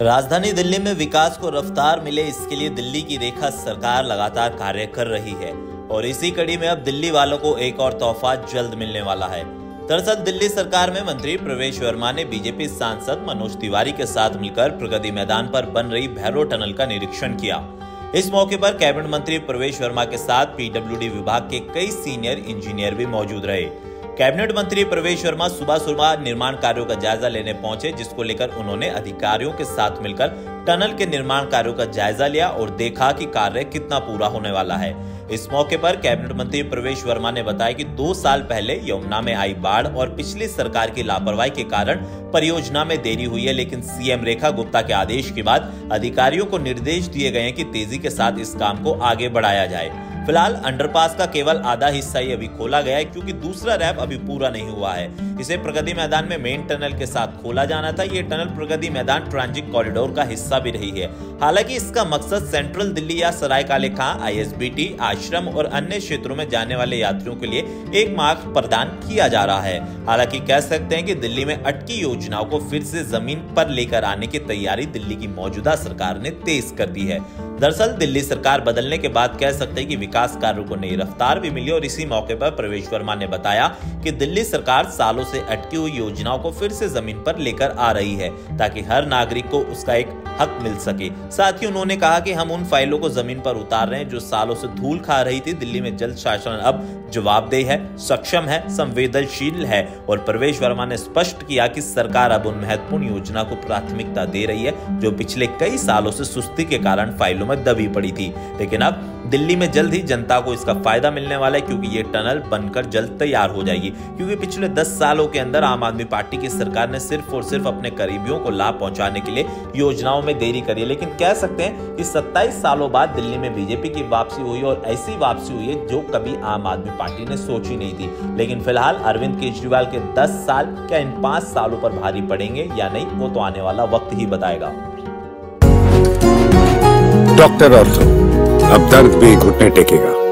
राजधानी दिल्ली में विकास को रफ्तार मिले, इसके लिए दिल्ली की रेखा सरकार लगातार कार्य कर रही है और इसी कड़ी में अब दिल्ली वालों को एक और तोहफा जल्द मिलने वाला है। दरअसल दिल्ली सरकार में मंत्री प्रवेश वर्मा ने बीजेपी सांसद मनोज तिवारी के साथ मिलकर प्रगति मैदान पर बन रही भैरो टनल का निरीक्षण किया। इस मौके पर कैबिनेट मंत्री प्रवेश वर्मा के साथ पीडब्ल्यूडी विभाग के कई सीनियर इंजीनियर भी मौजूद रहे। कैबिनेट मंत्री प्रवेश वर्मा सुबह निर्माण कार्यों का जायजा लेने पहुंचे, जिसको लेकर उन्होंने अधिकारियों के साथ मिलकर टनल के निर्माण कार्यों का जायजा लिया और देखा कि कार्य कितना पूरा होने वाला है। इस मौके पर कैबिनेट मंत्री प्रवेश वर्मा ने बताया कि 2 साल पहले यमुना में आई बाढ़ और पिछली सरकार की लापरवाही के कारण परियोजना में देरी हुई है, लेकिन सीएम रेखा गुप्ता के आदेश के बाद अधिकारियों को निर्देश दिए गए हैं कि तेजी के साथ इस काम को आगे बढ़ाया जाए। फिलहाल अंडरपास का केवल आधा हिस्सा ही अभी खोला गया है, क्योंकि दूसरा रैप अभी पूरा नहीं हुआ है। इसे प्रगति मैदान में मेन टनल के साथ खोला जाना था। ये tunnel Pragati Maidan transit corridor का हिस्सा भी रही है। हालांकि इसका मकसद सेंट्रल दिल्ली या सराय काले खां, आईएसबीटी, आश्रम और अन्य क्षेत्रों में जाने वाले यात्रियों के लिए एक मार्ग प्रदान किया जा रहा है। हालांकि कह सकते हैं कि दिल्ली में अटकी योजनाओं को फिर से जमीन पर लेकर आने की तैयारी दिल्ली की मौजूदा सरकार ने तेज कर दी है। दरअसल दिल्ली सरकार बदलने के बाद कह सकते हैं कि विकास कार्यों को नई रफ्तार भी मिली और इसी मौके पर प्रवेश वर्मा ने बताया कि दिल्ली सरकार सालों से अटकी हुई योजनाओं को फिर से जमीन पर लेकर आ रही है, ताकि हर नागरिक को उसका एक हक मिल सके। साथ ही उन्होंने कहा कि हम उन फाइलों को जमीन पर उतार रहे हैं जो सालों से धूल खा रही थी। दिल्ली में जल शासन अब जवाबदेह है, सक्षम है, संवेदनशील है और प्रवेश वर्मा ने स्पष्ट किया कि सरकार अब उन महत्वपूर्ण योजना को प्राथमिकता दे रही है जो पिछले कई सालों से सुस्ती के कारण फाइलों में दबी पड़ी थी। लेकिन अब दिल्ली में जल्द ही जनता को इसका फायदा मिलने वाला है, क्योंकि ये टनल बनकर जल्द तैयार हो जाएगी। क्योंकि पिछले 10 सालों के अंदर आम आदमी पार्टी की सरकार ने सिर्फ और सिर्फ अपने करीबियों को लाभ पहुंचाने के लिए योजनाओं में देरी करी है। लेकिन कह सकते हैं कि 27 सालों बाद दिल्ली में बीजेपी की वापसी हुई और ऐसी वापसी हुई है जो कभी आम आदमी पार्टी ने सोची नहीं थी। लेकिन फिलहाल अरविंद केजरीवाल के 10 साल क्या इन 5 सालों पर भारी पड़ेंगे या नहीं, वो तो आने वाला वक्त ही बताएगा। डॉक्टर ऑर्थो, अब दर्द भी घुटने टेकेगा।